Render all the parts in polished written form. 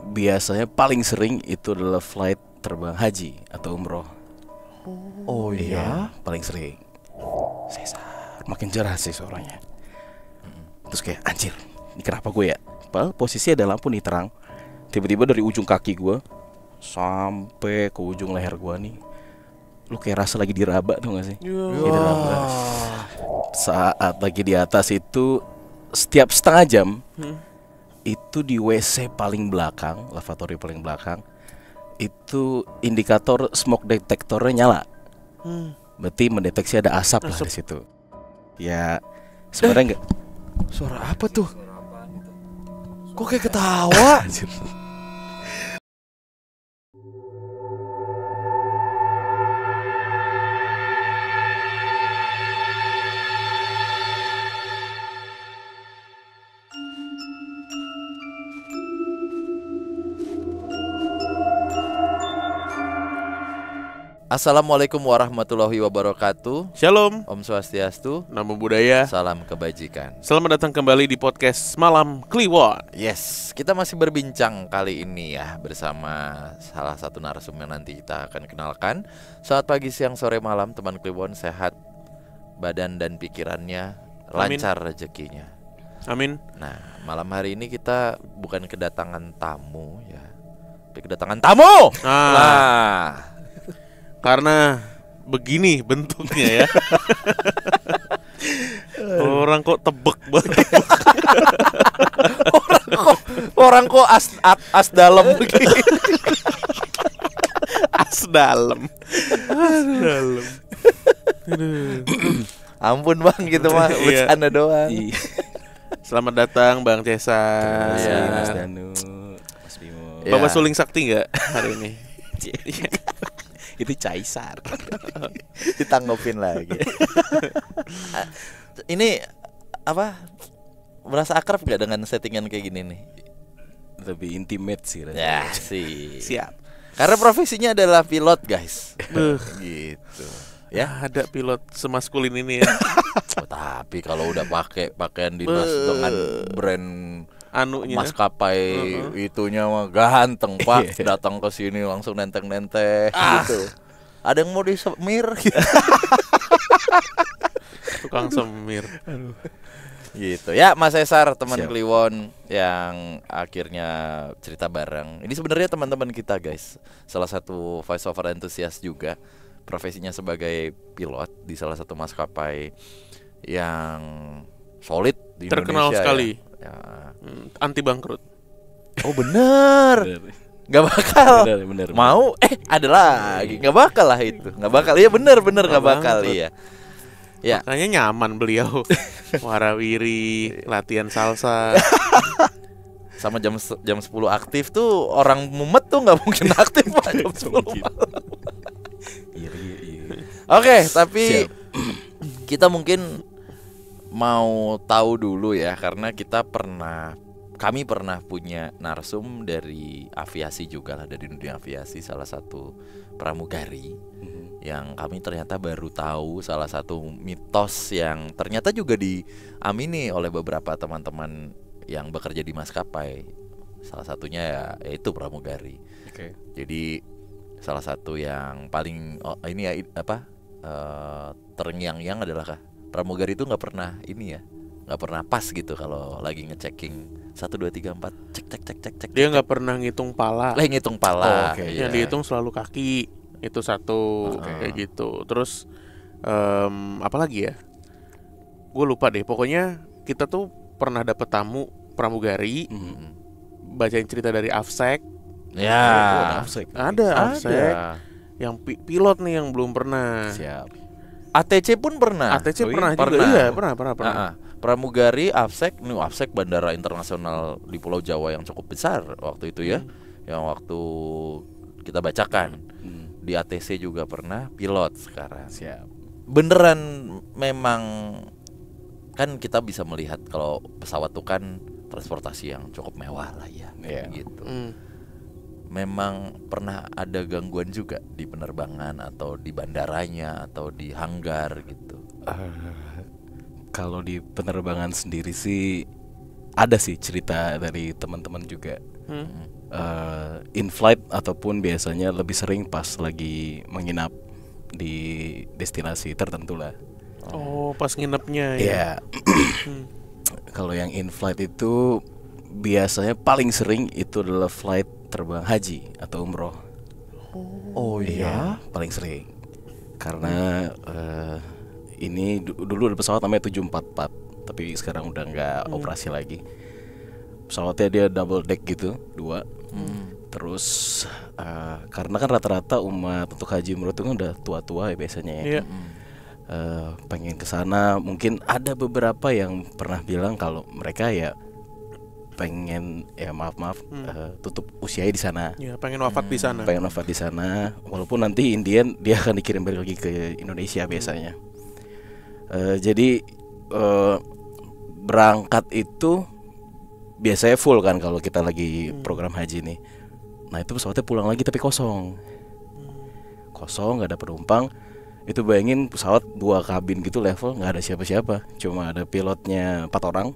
biasanya paling sering itu adalah flight terbang haji atau umroh. Oh iya. Paling sering. Sesar, makin cerah sih suaranya. Terus kayak anjir, ini kenapa gue ya? Padahal posisi ada lampu nih terang. Tiba-tiba dari ujung kaki gue sampai ke ujung leher gue nih, lu kayak rasa lagi diraba tuh gak sih? Diraba. Saat lagi di atas itu, setiap setengah jam itu di WC paling belakang, lavatory paling belakang, itu indikator smoke detectornya nyala. Berarti mendeteksi ada asap lah di situ. Ya sebenarnya enggak. Suara apa tuh? Kok kayak ketawa? Assalamualaikum warahmatullahi wabarakatuh. Shalom, Om Swastiastu. Namo Buddhaya. Salam kebajikan. Selamat datang kembali di podcast Malam Kliwon. Yes, kita masih berbincang kali ini ya bersama salah satu narasumber yang nanti kita akan kenalkan. Selamat pagi, siang, sore, malam teman Kliwon, sehat badan dan pikirannya, lancar rezekinya. Amin. Nah, malam hari ini kita bukan kedatangan tamu ya, tapi kedatangan tamu. Nah, Karena begini bentuknya ya. Orang kok tebek banget. orang kok as dalam begini. As dalam. Dalam. Ampun bang, gitu mah Iya. bercanda doang. Selamat datang Bang Cesar. Iya. Mas Danu, Mas Bimo. Ya. Bapak suling sakti nggak hari ini? Itu caisar. Ditanggepin lagi. Ini apa? Merasa akrab gak dengan settingan kayak gini nih? Lebih intimate sih rasanya. Ya sih. Siap. Karena profesinya adalah pilot guys. Gitu. Ya. Ada pilot semaskulin ini ya. Oh, tapi kalau udah pakai pakaian dinas dengan brand Anunya. maskapai itunya mah ganteng pak, datang ke sini langsung nenteng-nenteng gitu. Ada yang mau disemir Tukang semir. gitu ya, Mas Cesar, teman Siap. Kliwon yang akhirnya cerita bareng. Ini sebenarnya teman-teman kita guys, salah satu voice over enthusiast juga, profesinya sebagai pilot di salah satu maskapai yang solid di Terkenal Indonesia sekali. ya. Anti bangkrut. Oh bener. Gak bakal. Bener. Mau ada lagi. Gak bakal lah itu. Gak bakal. Iya bener gak bakal. bangkrut. Iya. Ya. Makanya nyaman beliau. Warawiri, latihan salsa. Sama jam 10 aktif tuh orang mumet tuh gak mungkin aktif Pak, jam 10 malam. Iya. Oke, tapi Siap. kita mungkin mau tahu dulu ya, karena kami pernah punya narsum dari aviasi juga lah, dari dunia aviasi, salah satu pramugari yang kami ternyata baru tahu salah satu mitos yang ternyata juga diamini oleh beberapa teman-teman yang bekerja di maskapai. Salah satunya ya yaitu pramugari. Oke. Jadi salah satu yang paling ini ya terngiang-ngiang adalah pramugari itu nggak pernah ini ya, nggak pernah pas gitu kalau lagi ngechecking 1 2 3 4 cek. Dia nggak pernah ngitung pala. Lah ngitung pala. Oke, iya. Yang dihitung selalu kaki. Itu satu kayak gitu. Terus apa lagi ya? Gue lupa deh. Pokoknya kita tuh pernah dapet tamu pramugari, bacain cerita dari Afsek. Ya. Ada Afsek yang pilot nih yang belum pernah. Siap. ATC pun pernah. ATC Oh, pernah iya? juga. Pernah. Iya, pernah. Pramugari, Afsek, Afsek bandara internasional di Pulau Jawa yang cukup besar waktu itu ya. Yang waktu kita bacakan. Di ATC juga pernah, pilot sekarang. Siap. Beneran memang kan kita bisa melihat kalau pesawat itu kan transportasi yang cukup mewah lah ya, Iya. gitu. Memang pernah ada gangguan juga di penerbangan atau di bandaranya atau di hanggar gitu. Kalau di penerbangan sendiri sih ada sih cerita dari teman-teman juga. in-flight ataupun biasanya lebih sering pas lagi menginap di destinasi tertentu lah. Oh, pas nginepnya ya. Iya. Kalau yang in-flight itu biasanya paling sering itu adalah flight terbang haji atau umroh. Oh Iya, paling sering. Karena ini dulu ada pesawat namanya 744, tapi sekarang udah nggak operasi lagi. Pesawatnya dia double deck gitu, 2. Terus karena kan rata-rata umat untuk haji umroh itu kan udah tua-tua ya biasanya ya. Iya. Pengen ke sana, mungkin ada beberapa yang pernah bilang kalau mereka ya pengen ya maaf tutup usianya di sana. Ya, pengen wafat di sana. Pengen wafat di sana, walaupun nanti Indian dia akan dikirim balik lagi ke Indonesia biasanya. Jadi berangkat itu biasanya full kan kalau kita lagi program haji nih. Nah itu pesawatnya pulang lagi tapi kosong, nggak ada penumpang. Itu bayangin pesawat 2 kabin gitu level, nggak ada siapa-siapa, cuma ada pilotnya 4 orang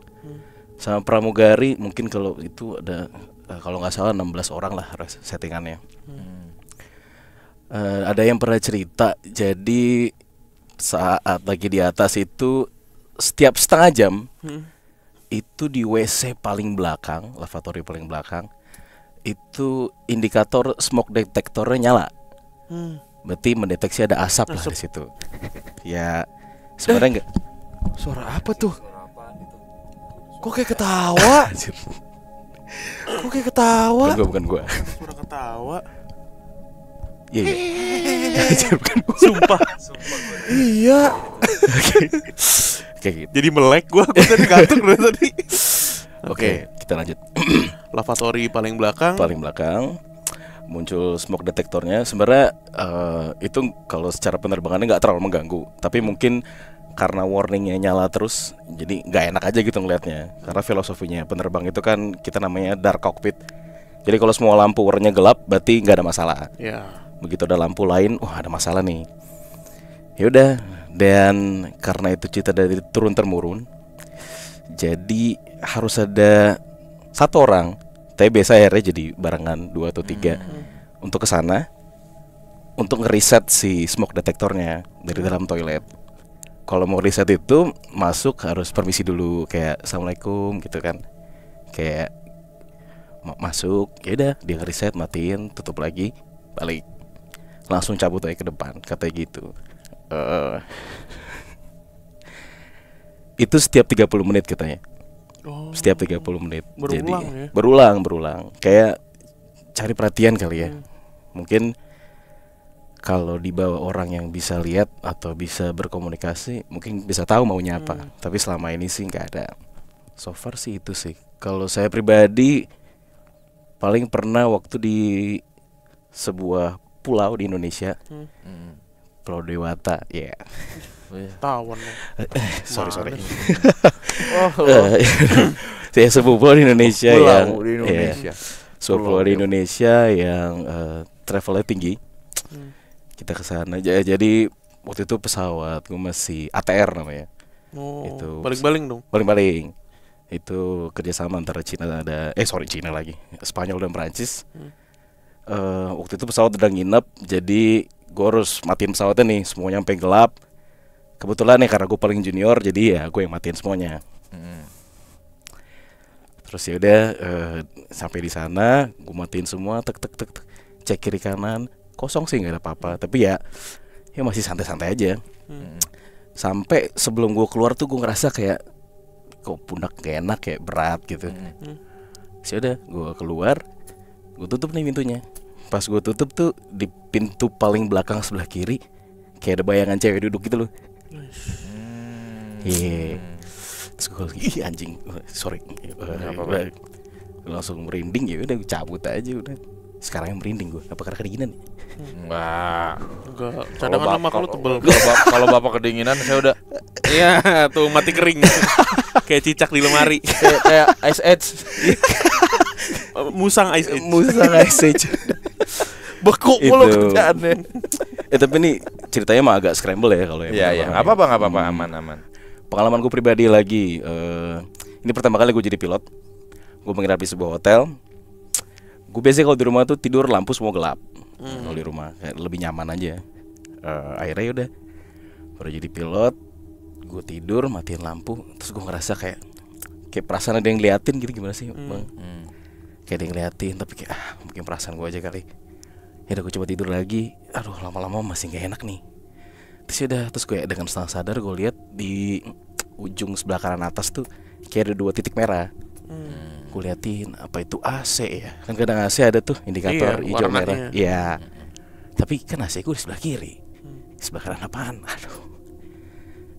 sama pramugari mungkin kalau itu ada kalau nggak salah 16 orang lah settingannya. Ada yang pernah cerita, jadi saat lagi di atas itu setiap setengah jam itu di WC paling belakang, lavatory paling belakang itu indikator smoke detektornya nyala. Berarti mendeteksi ada asap lah di situ. Ya sebenarnya enggak. Suara apa tuh? Kok kayak ketawa? Kok kayak ketawa? Bukan gua. Suara ketawa. Iya. Bukan gua. Sumpah. Iya. Kayak gitu. Jadi melek gua tadi ngantuk dari tadi. Oke, kita lanjut. Lavatory paling belakang. Paling belakang muncul smoke detektornya. Sebenarnya itu kalau secara penerbangannya nggak terlalu mengganggu, tapi mungkin karena warningnya nyala terus, jadi nggak enak aja gitu ngelihatnya. Karena filosofinya penerbang itu kan kita namanya dark cockpit. Jadi kalau semua lampu warnanya gelap, berarti nggak ada masalah. Ya. Begitu ada lampu lain, wah ada masalah nih. Ya udah, dan karena itu cerita dari turun temurun, jadi harus ada 1 orang. Tapi biasa akhirnya jadi barengan 2 atau 3 untuk kesana untuk ngeriset si smoke detektornya dari dalam toilet. Kalau mau riset itu masuk harus permisi dulu, kayak assalamualaikum gitu kan, kayak masuk, ya udah dia ngeriset, matiin, tutup lagi, balik, langsung cabut aja ke depan, katanya gitu. Itu setiap 30 menit katanya. Setiap 30 menit. Berulang jadi ya? berulang. Kayak cari perhatian kali ya. Mungkin kalau dibawa orang yang bisa lihat atau bisa berkomunikasi, mungkin bisa tahu maunya apa. Tapi selama ini sih nggak ada. So far sih itu sih. Kalau saya pribadi paling pernah waktu di sebuah pulau di Indonesia, Pulau Dewata, ya. Yeah. Tawon. Sorry. Saya sebuah pulau di Indonesia sebuah pulau di Indonesia yang travelnya tinggi. Kita ke sana jadi waktu itu pesawat gue masih ATR namanya. Itu Baling-baling dong. Baling-baling. Itu kerjasama antara Cina Cina lagi, Spanyol dan Perancis. Waktu itu pesawat udah nginep, jadi gue harus matiin pesawatnya nih, semuanya sampai gelap. Kebetulan nih karena gue paling junior, jadi ya gue yang matiin semuanya. Terus ya udah sampai di sana, gue matiin semua, tek, cek kiri kanan, kosong sih nggak ada apa-apa. Tapi ya masih santai-santai aja. Sampai sebelum gue keluar tuh gue ngerasa kayak kok pundak gak enak, kayak berat gitu. Ya udah gue keluar, gue tutup nih pintunya. Pas gue tutup tuh di pintu paling belakang sebelah kiri kayak ada bayangan cewek duduk gitu loh. Terus gue lagi anjing, sorry, langsung merinding, ya udah cabut aja udah. Sekarang yang merinding gue, apa karena kedinginan? Enggak. Cadangan lemak lu tebel. Kalau bapak kedinginan saya udah Iya, tuh mati kering. Kayak cicak di lemari. kayak Ice Age. Musang Ice Age. Beku mulu kerjaannya. Tapi ini ceritanya mah agak scramble ya kalau yang Iya, enggak apa-apa, aman. Pengalaman gue pribadi lagi, ini pertama kali gue jadi pilot. Gue menginap di sebuah hotel. Gue biasanya kalau di rumah tuh tidur lampu semua gelap. Kalau di rumah kayak lebih nyaman aja. Akhirnya udah baru jadi pilot, gue tidur matiin lampu, terus gue ngerasa kayak perasaan ada yang ngeliatin gitu. Gimana sih bang? Kayak ada yang ngeliatin, tapi kayak mungkin perasaan gue aja kali. Ya udah gue coba tidur lagi. Aduh lama-lama masih gak enak nih. Terus gue dengan setengah sadar gue lihat di ujung sebelah kanan atas tuh kayak ada 2 titik merah. Gue liatin, apa itu AC ya? Kan kadang AC ada tuh indikator hijau merah. Iya. Tapi kan AC gue di sebelah kiri. Sebelah kanan apaan? Aduh.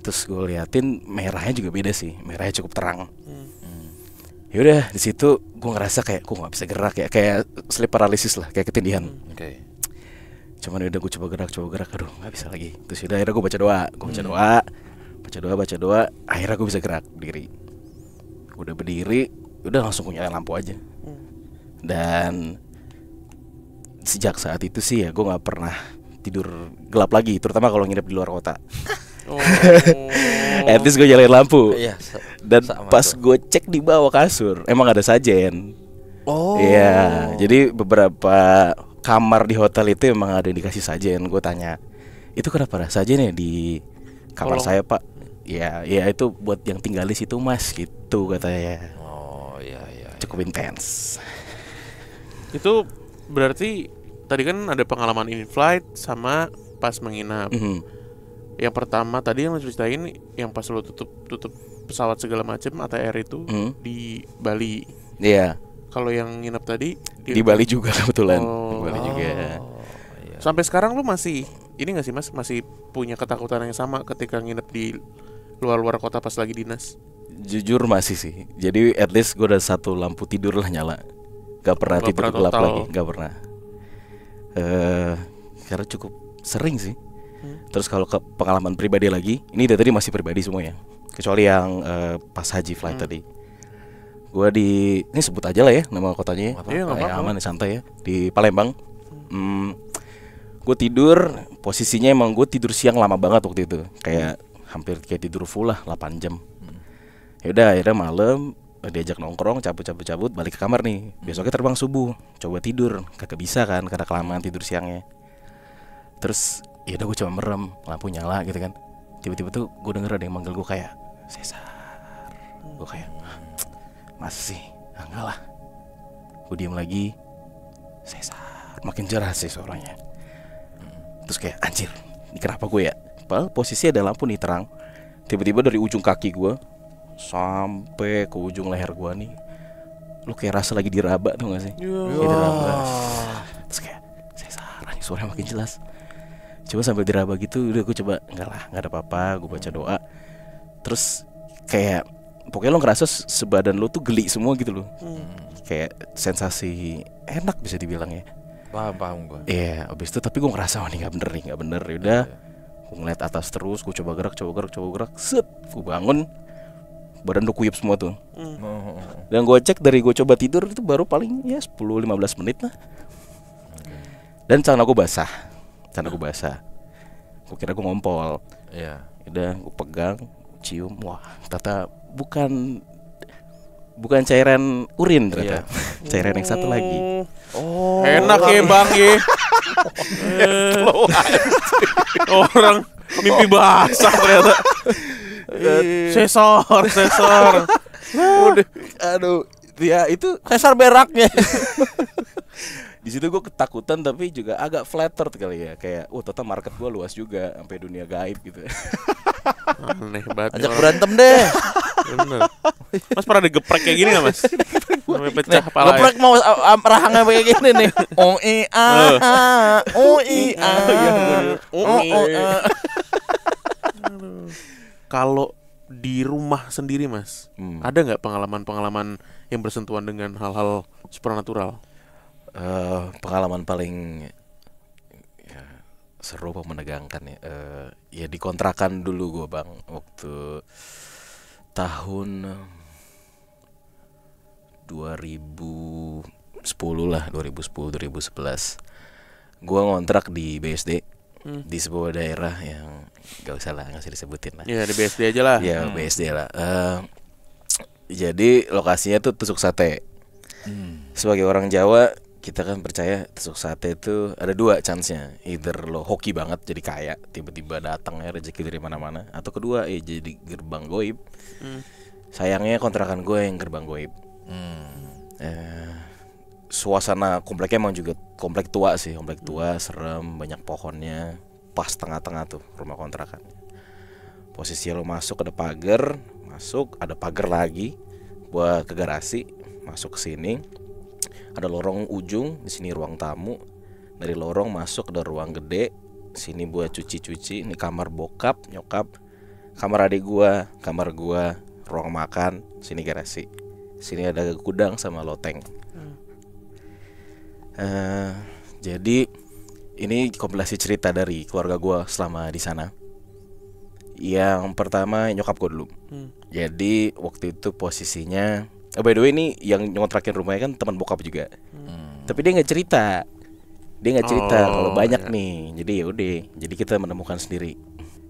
Terus gue liatin merahnya juga beda sih. Merahnya cukup terang. Ya udah di situ gue ngerasa kayak gue nggak bisa gerak ya, kayak sleep paralysis lah, kayak ketindihan. Cuman udah gue coba gerak, aduh nggak bisa lagi. Terus udah akhirnya gue baca doa. Akhirnya gue bisa gerak berdiri. Gue udah berdiri, udah langsung nyalain lampu aja. Dan sejak saat itu sih ya gue nggak pernah tidur gelap lagi, terutama kalau nginep di luar kota. At least gue nyalain lampu. Dan pas gue cek di bawah kasur emang ada sajen. Iya, jadi beberapa kamar di hotel itu emang ada yang dikasih sajen. Gue tanya, itu kenapa ada sajen ya di kamar saya pak? Ya itu buat yang tinggal di situ mas, gitu katanya. Cukup intens. Itu berarti tadi kan ada pengalaman in flight sama pas menginap. Yang pertama tadi yang lo ceritain yang pas lo tutup pesawat segala macam ATR itu di Bali. Iya. Kalau yang nginep tadi di Bali juga kebetulan. Di Bali juga. Sampai sekarang lu masih ini nggak sih mas, masih punya ketakutan yang sama ketika nginep di luar kota pas lagi dinas? Jujur masih sih. Jadi at least gue ada 1 lampu tidur lah nyala. Gak pernah tidur gelap lagi. Gak pernah. Karena cukup sering sih. Terus kalau ke pengalaman pribadi lagi, ini dari tadi masih pribadi semua ya, kecuali yang pas haji flight tadi. Gue ini sebut aja lah ya nama kotanya. Aman santai ya, di Palembang. Gue tidur, posisinya emang gue tidur siang lama banget waktu itu, kayak hampir kayak tidur full lah 8 jam. Ya udah akhirnya malam diajak nongkrong, cabut balik ke kamar nih. Besoknya terbang subuh, coba tidur, kagak bisa kan karena kelamaan tidur siangnya. Terus ya udah gue coba merem, lampu nyala gitu kan. Tiba-tiba tuh gue denger ada yang manggil gue kayak Cesar. Gue kayak masa sih? Enggak lah. Gue diem lagi. Cesar. Makin jelas sih suaranya. Terus kayak anjir, ini kenapa gue ya? Padahal posisi ada lampu nih terang. Tiba-tiba dari ujung kaki gue sampai ke ujung leher gue nih, lu kayak rasa lagi diraba tuh gak sih? Kayak diraba. Terus kayak Cesar, suaranya makin jelas. Coba sambil diraba gitu, udah gue coba enggak lah, enggak ada apa-apa, gue baca doa. Terus kayak pokoknya lo ngerasa sebadan lo tuh geli semua gitu loh. Kayak sensasi enak bisa dibilang ya. Paham gue. Iya, abis itu tapi gue ngerasa wah ini nggak bener. Udah, gue ngeliat atas terus, gue coba gerak, set, gue bangun, badan udah kuyup semua tuh. Dan gue cek dari gue coba tidur itu baru paling ya 10-15 menit lah. Dan celana gue basah. Gue kira gue ngompol. Iya. Udah, gue pegang, cium, wah, ternyata bukan cairan urin ternyata. Cairan yang satu lagi. Enak ya bang ya. Orang mimpi basah ternyata. Sesor. Udah, aduh, ya itu Cesar beraknya. di situ gue ketakutan tapi juga agak flattered kali ya, kayak ternyata market gue luas juga sampai dunia gaib gitu. Aneh banget. Ajak berantem deh. Bener. Mas pernah digeprek kayak gini gak mas? Sampai pecah pala. Geprek mau rahangnya kayak gini nih. Kalau di rumah sendiri mas, ada nggak pengalaman yang bersentuhan dengan hal-hal supernatural? Pengalaman paling ya, seru apa menegangkan ya, ya di kontrakan dulu gue bang, waktu tahun 2010 lah, 2011 gue ngontrak di BSD di sebuah daerah yang gak usah lah, gak usah disebutin lah. Ya di BSD aja lah. Ya BSD lah. Jadi lokasinya tuh tusuk sate. Sebagai orang Jawa kita kan percaya tusuk sate itu ada dua chance-nya. Either lo hoki banget jadi kaya, tiba-tiba datangnya rezeki dari mana-mana, atau kedua jadi gerbang goib. Sayangnya kontrakan gue yang gerbang goib. Suasana kompleknya emang juga komplek tua sih, komplek tua, serem, banyak pohonnya. Pas tengah-tengah tuh rumah kontrakan. Posisi lo masuk ada pagar, masuk ada pagar lagi buat ke garasi, masuk ke sini. Ada lorong ujung, di sini ruang tamu. Dari lorong masuk ada ruang gede. Sini buat cuci-cuci. Ini kamar bokap, nyokap. Kamar adik gua, kamar gua, ruang makan, sini garasi. Sini ada gudang sama loteng. Jadi ini kompilasi cerita dari keluarga gua selama di sana. Yang pertama nyokap gua dulu. Jadi waktu itu posisinya by the way ini yang ngontrakin rumahnya kan teman bokap juga. Tapi dia nggak cerita. Kalau banyak nih. Jadi ya udah. Jadi kita menemukan sendiri.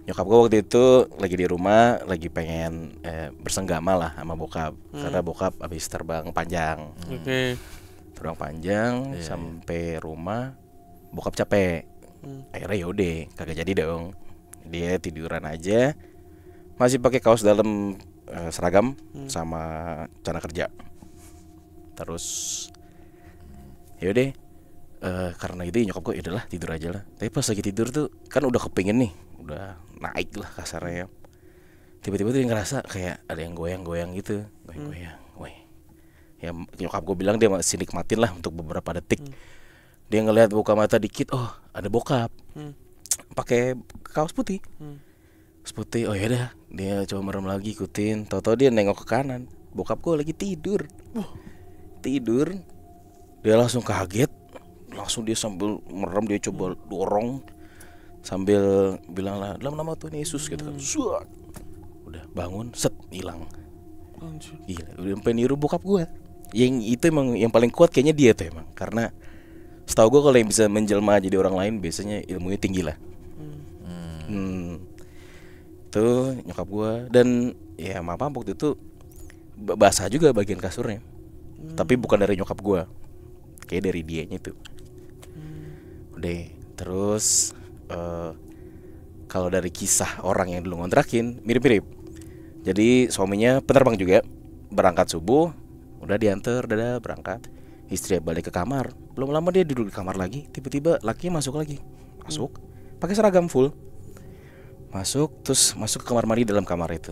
Nyokap gue waktu itu lagi di rumah, lagi pengen bersenggama lah sama bokap. Karena bokap habis terbang panjang. Terbang panjang sampai rumah, bokap capek. Akhirnya ya udah, kagak jadi dong. Dia tiduran aja. Masih pakai kaos dalam seragam sama celana kerja. Terus yaudah karena itu nyokap gue udahlah tidur aja lah. Tapi pas lagi tidur tuh kan udah kepingin nih, udah naik lah kasarnya. Tiba-tiba tuh dia ngerasa kayak ada yang goyang-goyang gitu, goyang-goyang. Ya nyokap gue bilang dia masih nikmatin lah untuk beberapa detik. Dia ngelihat buka mata dikit, oh ada bokap pakai kaos putih. Putih, oh yaudah, dia coba merem lagi, ikutin. Tahu-tahu dia nengok ke kanan, bokap gue lagi tidur. Tidur. Dia langsung kaget. Langsung dia sambil merem, dia coba dorong sambil bilang lah, dalam nama Tuhan Yesus gitu kan. Udah bangun, set, hilang. Gila, udah sampai niru bokap gue. Yang itu emang yang paling kuat kayaknya dia tuh emang. Karena setahu gue kalau yang bisa menjelma jadi orang lain biasanya ilmunya tinggi lah. Tuh nyokap gue. Dan ya maaf waktu itu basah juga bagian kasurnya. Tapi bukan dari nyokap gue, kayak dari dianya tuh. Udah. Terus kalau dari kisah orang yang dulu ngontrakin mirip-mirip. Jadi suaminya penerbang juga, berangkat subuh, udah diantar, dadah berangkat. Istri balik ke kamar. Belum lama dia duduk di kamar lagi, tiba-tiba lakinya masuk lagi. Masuk pakai seragam full. Masuk, terus masuk ke kamar mandi dalam kamar itu.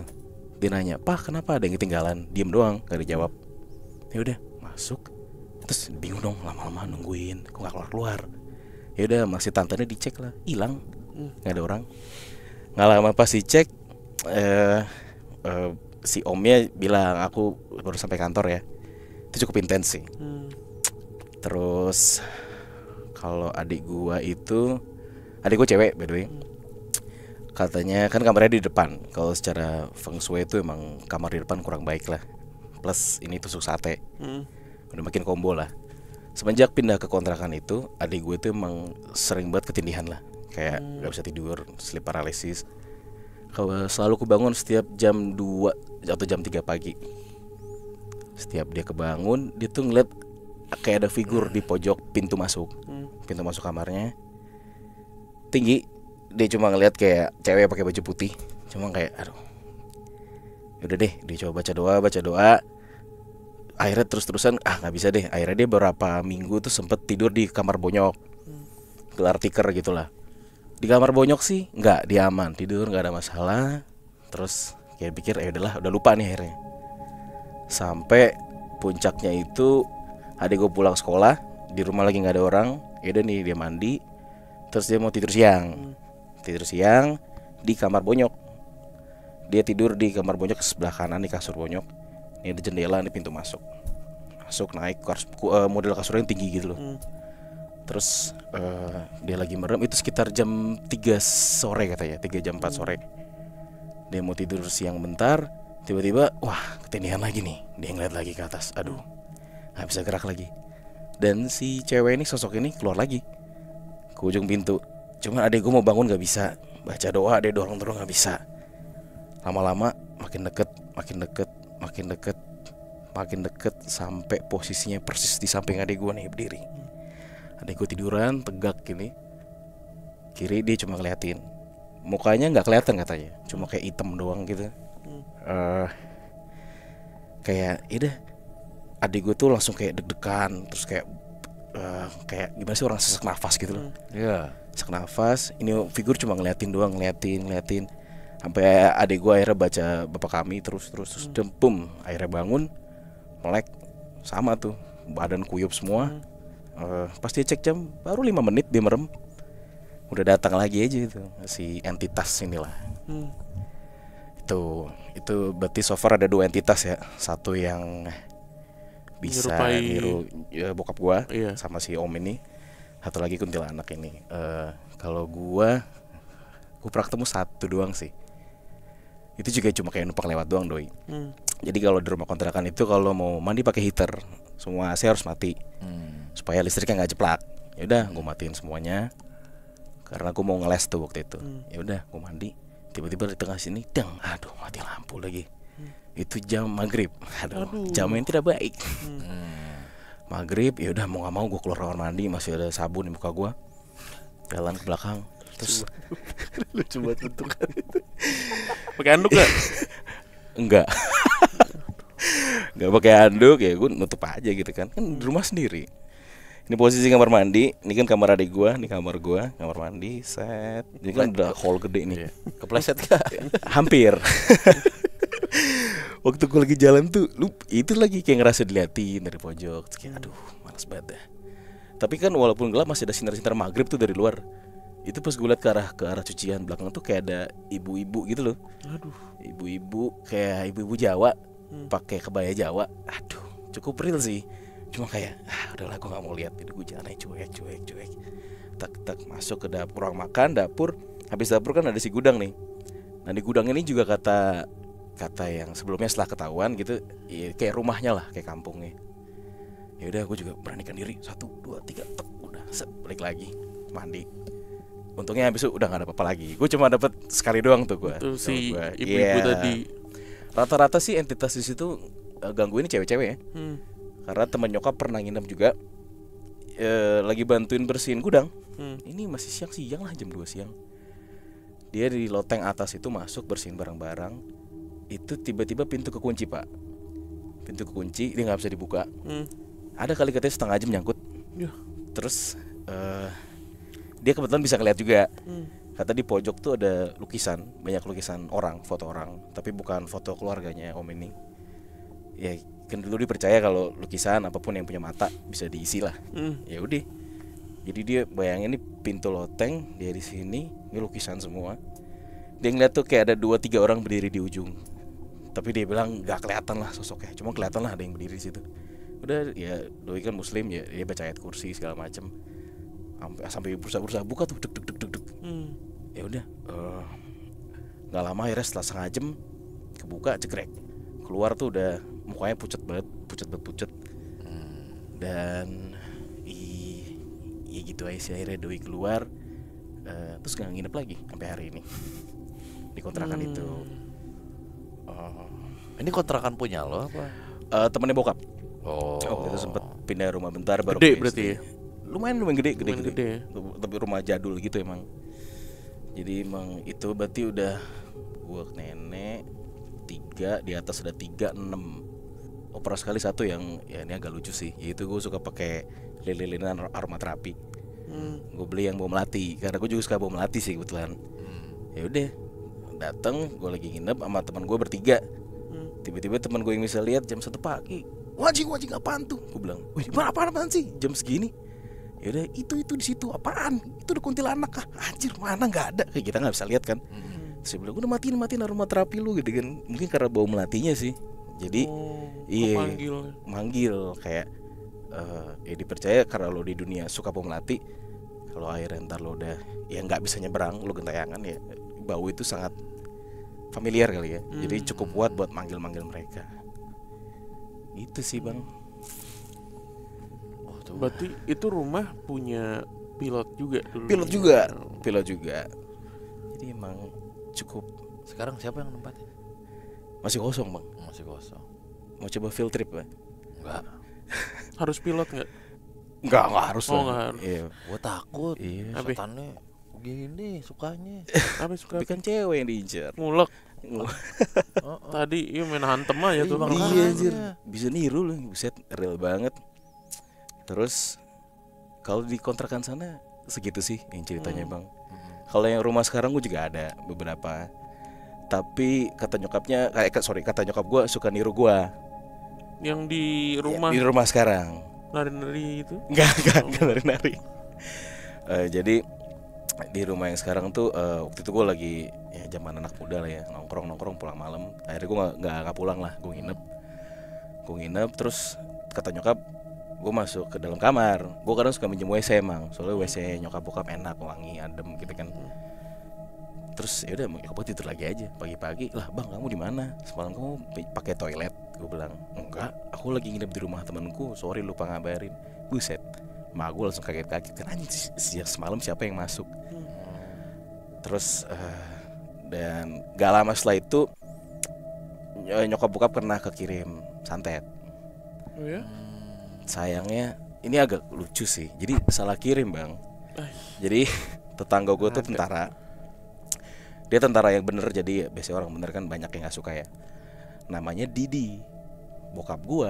Dia nanya, "Pak, kenapa ada yang ketinggalan?" Diem doang, gak dijawab. Ya udah, masuk. Terus bingung dong, lama-lama nungguin, kok gak keluar-keluar. Ya udah, masih tantenya dicek lah, hilang, nggak ada orang. Nggak lama pas dicek, si omnya bilang, aku baru sampai kantor ya. Itu cukup intens sih. Terus kalau adik gua itu, adik gua cewek by the way. Katanya kan kamarnya di depan. Kalau secara feng shui itu emang kamar di depan kurang baik lah. Plus ini tusuk sate, udah makin combo lah. Semenjak pindah ke kontrakan itu, adik gue itu emang sering banget ketindihan lah. Kayak gak bisa tidur, sleep paralysis. Kalau selalu kebangun setiap jam 2 atau jam 3 pagi. Setiap dia kebangun, dia tuh ngeliat kayak ada figur di pojok pintu masuk. Pintu masuk kamarnya tinggi. Dia cuma ngeliat kayak cewek pakai baju putih. Cuma kayak aduh. Yaudah deh, dia coba baca doa. Akhirnya terus-terusan nggak bisa deh. Akhirnya dia beberapa minggu tuh sempet tidur di kamar bonyok, gelar tikar gitulah. Di kamar bonyok sih nggak, dia aman, tidur nggak ada masalah. Terus kayak pikir udahlah, udah lupa nih akhirnya. Sampai puncaknya itu adik gue pulang sekolah, di rumah lagi nggak ada orang. Yaudah nih dia mandi, terus dia mau tidur siang. Tidur siang di kamar bonyok. Dia tidur di kamar bonyok sebelah kanan di kasur bonyok. Ini ada jendela, ini pintu masuk. Masuk naik model kasurnya yang tinggi gitu loh. Terus dia lagi merem. Itu sekitar jam 3 sore katanya, 3 jam 4 sore. Dia mau tidur siang bentar, tiba-tiba wah ketindihan lagi nih. Dia ngeliat lagi ke atas. Aduh, gak bisa gerak lagi. Dan si cewek ini, sosok ini keluar lagi ke ujung pintu. Cuman adek gue mau bangun gak bisa. Baca doa, dia dorong-dorong gak bisa. Lama-lama makin deket, makin deket sampai posisinya persis di samping adik gue nih berdiri. Adik gue tiduran tegak gini, kiri dia cuma ngeliatin, mukanya nggak kelihatan katanya, cuma kayak hitam doang gitu. Kayak udah, adik gue tuh langsung kayak deg-degan, terus kayak gimana sih orang sesak nafas gitu loh. Iya. Sesak nafas, ini figur cuma ngeliatin doang, ngeliatin. Sampai adik gue akhirnya baca bapak kami terus dempum, akhirnya bangun, melek, sama tuh, badan kuyup semua. Pas dia cek jam, baru 5 menit dia merem, udah datang lagi aja itu si entitas inilah. Itu berarti so far ada 2 entitas ya, satu yang bisa niru bokap gua, sama si om ini, satu lagi kuntilanak ini. Kalau gua pernah ketemu 1 doang sih, itu juga cuma kayak numpang lewat doang doi. Jadi kalau di rumah kontrakan itu kalau mau mandi pakai heater, semua AC harus mati supaya listriknya nggak jeplak. Ya udah, gue matiin semuanya karena gue mau ngeles tuh waktu itu. Ya udah, gue mandi, tiba-tiba di tengah sini, dang, aduh mati lampu lagi. Itu jam maghrib, aduh. Jam yang tidak baik. Maghrib, ya udah mau nggak mau gue keluar kamar mandi, masih ada sabun di muka gue, jalan ke belakang, terus lucu banget bentukan itu. Pakai handuk gak? Enggak. Enggak pakai handuk, ya gue nutup aja gitu kan di rumah sendiri. Ini posisi kamar mandi, ini kan kamar adik gue, ini kamar gue, kamar mandi, set. Ini kan udah hall gede nih. Kepleset gak? Hampir. Waktu gue lagi jalan tuh, itu lagi kayak ngerasa diliatin dari pojok. Terus kayak aduh, malas banget dah. Tapi kan walaupun gelap masih ada sinar-sinar maghrib tuh dari luar. Itu pas gue liat ke arah cucian belakang tuh kayak ada ibu-ibu gitu loh. Aduh. Ibu-ibu kayak ibu-ibu Jawa, pakai kebaya Jawa. Aduh, cukup real sih. Cuma kayak udahlah, gue gak mau lihat. Itu gue jalannya cuek. Tak masuk ke dapur, ruang makan, dapur. Habis dapur kan ada si gudang nih. Nah di gudang ini juga kata yang sebelumnya setelah ketahuan gitu, ya, kayak rumahnya lah, kayak kampungnya. Ya udah, gue juga beranikan diri, 1, 2, 3, udah balik lagi mandi. Untungnya habis itu udah gak ada apa-apa lagi. Gue cuma dapat sekali doang tuh gue. Itu si ibu-ibu tadi. Rata-rata sih entitas di situ gangguin cewek-cewek ya. Karena teman nyokap pernah nginep juga, lagi bantuin bersihin gudang. Ini masih siang-siang lah, jam 2 siang. Dia di loteng atas itu masuk bersihin barang-barang. Itu tiba-tiba pintu kekunci pak. Pintu kekunci, dia gak bisa dibuka. Ada kali katanya setengah jam nyangkut. Terus dia kebetulan bisa ngeliat juga. Kata di pojok tuh ada lukisan, banyak lukisan orang, foto orang, tapi bukan foto keluarganya om ini. Ya kan dulu dipercaya kalau lukisan apapun yang punya mata bisa diisi lah. Ya udah. Jadi dia bayangin nih pintu loteng, dia di sini, ini lukisan semua. Dia ngeliat tuh kayak ada 2-3 orang berdiri di ujung. Tapi dia bilang gak kelihatan lah sosoknya, cuma kelihatan lah ada yang berdiri di situ. Udah, ya doi kan muslim ya, dia baca ayat kursi segala macem. Sampai berusaha buka tuh, deg. Ya udah, nggak lama akhirnya setelah setengah jam kebuka, cekrek. Keluar tuh udah mukanya pucet banget. Dan ya gitu aja sih, akhirnya doi keluar. Terus nggak nginep lagi sampai hari ini di kontrakan itu. Ini kontrakan punya lo apa? Temennya bokap. Itu sempet pindah rumah bentar baru. Gede berarti ya? Lumayan gede. Ya? Tapi rumah jadul gitu emang. Jadi emang itu berarti udah gua nenek 3, di atas ada 3, 6. Pernah sekali satu yang ya ini agak lucu sih. Yaitu gue suka pakai lilin-lilinan aromaterapi. Gue beli yang bau melati karena gue juga suka bau melati sih kebetulan. Ya udah, datang gue lagi nginep sama teman gue bertiga. Tiba-tiba teman gue yang bisa lihat jam 1 pagi. Wajib apaan tuh? Gue bilang, wih apaan sih jam segini? Ya udah, itu di situ apaan? Itu udah kuntilanak kah? Anjir, mana nggak ada? Kayak kita nggak bisa lihat kan? Saya bilang, gue udah matiin aromaterapi lu gitu kan. Mungkin karena bau melatinya sih. Jadi manggil kayak ya dipercaya karena lo di dunia suka bau melati. Kalau akhirnya ntar lo udah ya nggak bisa nyebrang, lo gentayangan ya, bau itu sangat familiar kali ya. Jadi cukup kuat buat manggil mereka. Itu sih bang. Berarti itu rumah punya pilot juga dulu. Pilot juga. Jadi emang cukup. Sekarang siapa yang nempatin? Masih kosong bang. Masih kosong. Mau coba field trip bang? Enggak. Harus pilot nggak? Enggak harus Oh, lah. nggak harus. Iya. Gua takut. Iya. Apa? Setannya gini sukanya. Apa suka Tapi kan cewek yang diincar. ngulek. Oh, Tadi iya main hantem aja tuh. Iya, Bang. makanya. Iya anjir. Bisa niru loh, buset real banget. Terus kalau di kontrakan sana segitu sih yang ceritanya, Bang. Kalau yang rumah sekarang gue juga ada beberapa. Tapi kata nyokapnya kata nyokap gue suka niru gue. Yang di rumah Di rumah sekarang. nari-nari itu. Enggak nari-nari. Jadi di rumah yang sekarang tuh waktu itu gue lagi ya zaman anak muda lah ya, nongkrong pulang malam. Akhirnya gue nggak pulang lah, gue nginep terus kata nyokap gue masuk ke dalam kamar. Gue kadang suka minjem WC emang, soalnya WC nyokap bokap enak, wangi, adem gitu kan. Terus ya udah nyokap tidur lagi aja. Pagi-pagi lah, bang kamu di mana? Semalam kamu pakai toilet? Gue bilang enggak, aku lagi nginep di rumah temanku. Sorry lupa ngabarin. Buset, mak gue langsung kaget kan, anjing sejak semalam siapa yang masuk? Terus dan gak lama setelah itu nyokap bokap pernah kekirim santet. Oh ya? Sayangnya ini agak lucu sih. Jadi salah kirim, Bang. Jadi tetangga gue tuh tentara. Dia tentara yang bener, jadi biasanya orang bener kan banyak yang gak suka ya. Namanya Didi. Bokap gue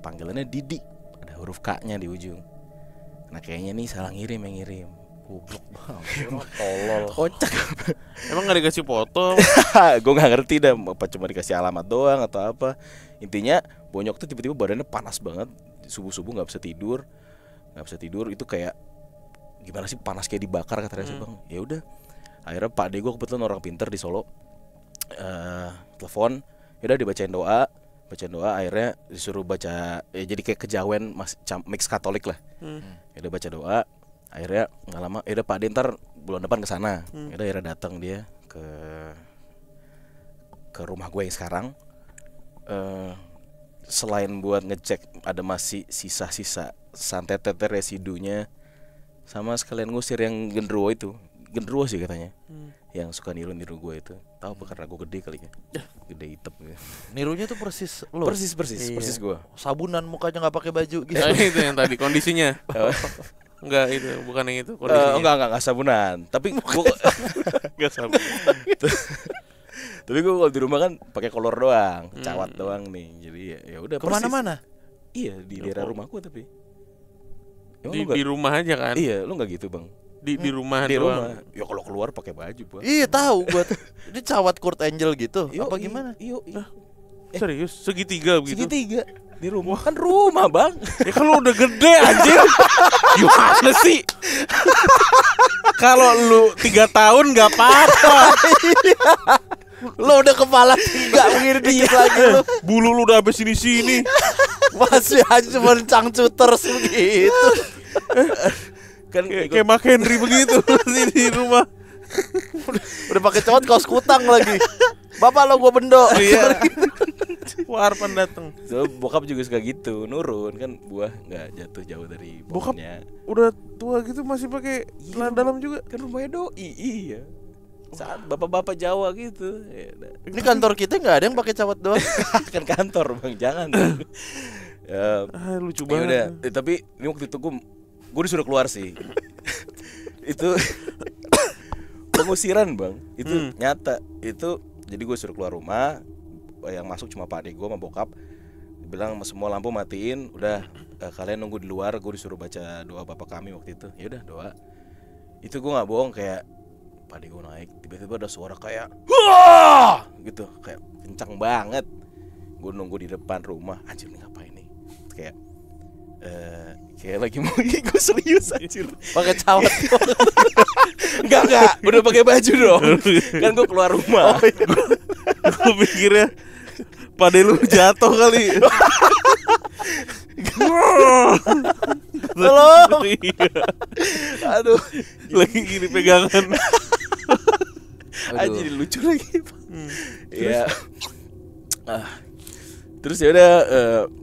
panggilannya Didi, ada huruf K-nya di ujung. Nah kayaknya nih salah ngirim yang ngirim. goblok banget. Tolol. Kocak. Emang nggak dikasih foto? Gue nggak ngerti dah, apa cuma dikasih alamat doang atau apa. Intinya Bonyok tuh tiba-tiba badannya panas banget, subuh-subuh nggak bisa tidur, itu kayak gimana sih, panas kayak dibakar kata Reza. Bang ya udah, akhirnya Pak De gue kebetulan orang pinter di Solo, telepon, ya udah dibacain doa, akhirnya disuruh baca ya, jadi kayak kejawen mix Katolik lah. Ya udah baca doa, akhirnya nggak lama ya udah Pak De ntar bulan depan kesana. Ya udah akhirnya datang dia ke rumah gue yang sekarang. Selain buat ngecek ada masih sisa-sisa santet teter residunya, sama sekalian ngusir yang genderuwo itu. Genderuwo sih katanya, yang suka niru-niru gue itu. Tahu apa karena gue gede kali ya, gede hitam gitu. Nirunya tuh persis lo. Persis gue. Sabunan mukanya nggak pakai baju gitu. Nah, itu yang tadi kondisinya. Enggak, itu bukan yang itu kondisinya. Enggak sabunan. Tapi gue Enggak sabunan. tapi gue kalau di rumah kan pakai kolor doang, cawat doang nih. Jadi ya udah Kemana-mana? Iya di daerah rumahku tapi. Emang Di, lu nggak- di rumah aja kan? Iya, lu nggak gitu bang? Di rumah Di doang. rumah. Ya kalau keluar pakai baju bang. Iya tahu gua. Ini cawat Kurt Angel gitu. Yo, apa gimana? Iya. Serius, segitiga begitu. Segitiga di rumah kan rumah bang. Ya kalau udah gede anjir. Gimana sih? Kalau lu 3 tahun nggak apa-apa. Lo udah kepala 3 begini dikit lagi lo. Bulu lu udah habis sini-sini. Masih aja cuma cangcuters begitu. Kan Kayak Mark Henry begitu di rumah. Udah pakai cawat kaos kutang lagi. Bapak lo gua bendo. Iya. Warpan dateng. so, bokap juga suka gitu, nurun kan buah nggak jatuh jauh dari Bokap pohonnya. udah tua gitu masih pakai celana dalam juga. Kan rumahnya doi, iya. Saat bapak-bapak Jawa gitu. Ya, udah. Ini kantor kita nggak ada yang pakai cawat doang. Kan kantor bang, jangan. Ya, Lucu ya banget. udah. Tapi ini waktu itu gue disuruh keluar sih. Itu pengusiran bang, itu nyata. Itu jadi gue suruh keluar rumah, yang masuk cuma Pak adik gue sama bokap. Bilang semua lampu matiin, udah kalian nunggu di luar. Gue disuruh baca doa bapak kami waktu itu. Ya udah doa. Itu gue nggak bohong, kayak Pak adik gue naik, tiba-tiba ada suara kayak wah gitu, kayak kencang banget. Gue nunggu di depan rumah, anjir nih ngapain nih? Kayak kayak lagi mau gue serius anjir. Pakai cawat. Enggak, udah pakai baju dong. Kan gue keluar rumah. Gue pikirnya pada lu jatuh kali. Halo. Iya. Aduh, Lagi gini pegangan. anjir lucu lagi. Ya. Terus ya udah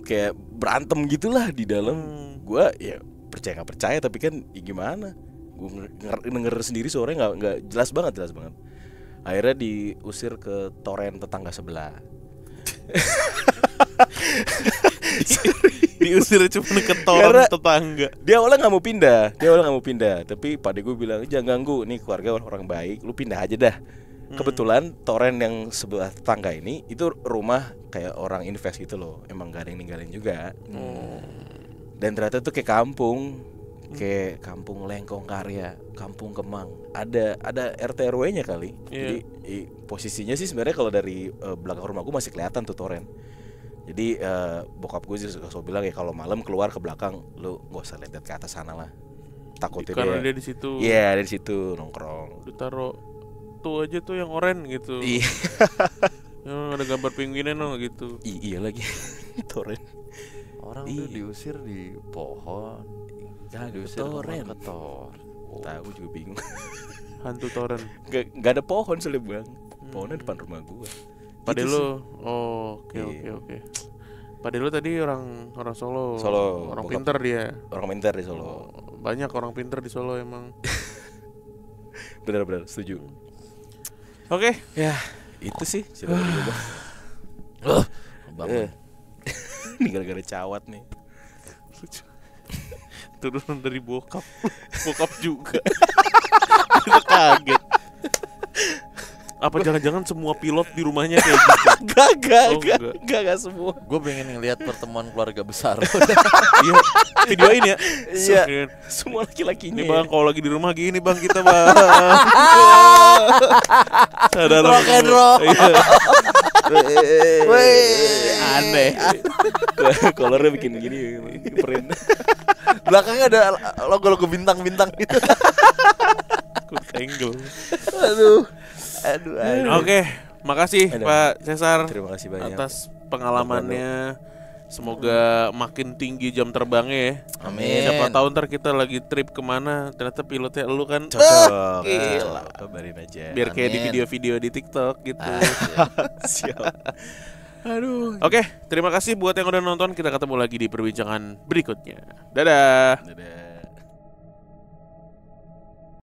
kayak berantem gitulah di dalam. Gua ya percaya nggak percaya, tapi kan ya gimana? Gue denger sendiri suaranya nggak jelas banget. Akhirnya diusir ke toren tetangga sebelah. Diusir cuma ke toren tetangga. Dia awalnya nggak mau pindah, tapi pada gue bilang jangan ganggu, nih keluarga orang baik, lu pindah aja dah. Kebetulan toren yang sebelah tetangga ini itu rumah kayak orang invest gitu loh, emang gak ada yang ninggalin juga. Dan ternyata tuh kayak kampung Lengkong Karya, Kampung Kemang, ada RT RW-nya kali. Jadi posisinya sih sebenarnya kalau dari belakang rumah gue masih kelihatan tuh toren. Jadi bokap gue sih suka bilang ya kalau malam keluar ke belakang lu nggak usah lihat ke atas sana lah, takutnya karena dia di situ. Iya, dari situ nongkrong. Ditaruh tuh aja tuh yang oranye gitu. Iya. Yang ada gambar pinguinnya gitu. Iya lagi. Toren. Orang tuh diusir di pohon. Gak Diusir toren. ke tor. Tahu juga bingung. Hantu toren. Gak ada pohon soalnya bang. Pohonnya depan rumah gua. Pade Gitu lo. sih. Oke. Pade lo tadi orang Solo. Orang bokap. pinter dia. Orang pintar di Solo. Banyak orang pinter di Solo emang. Benar-benar setuju. Oke. Ya itu sih cerita dari gua. Bangun. Ini gara-gara cawat nih. Turunan dari bokap. Bokap juga. Kita kaget. Apa jangan-jangan semua pilot di rumahnya kayak gitu? Gak semua. Gue pengen ngeliat pertemuan keluarga besar. Iya, videoin ya. Iya. Iya. Semua laki-lakinya. Ini bang, kalau lagi di rumah gini bang kita bang. Rock and roll. Aneh. Kolornya bikin gini, print. Belakangnya ada logo-logo bintang-bintang gitu. Good angle. Aduh. Oke, makasih Pak Cesar. Terima kasih banyak atas pengalamannya. Semoga makin tinggi jam terbangnya ya. Amin. Siapa tahu ntar kita lagi trip kemana, ternyata pilotnya lu kan. Cocok. Gila. Kabarin aja. Biar kayak di Amin. video-video di TikTok gitu. Siap. Aduh. Oke, terima kasih buat yang udah nonton. Kita ketemu lagi di perbincangan berikutnya. Dadah. Dadah.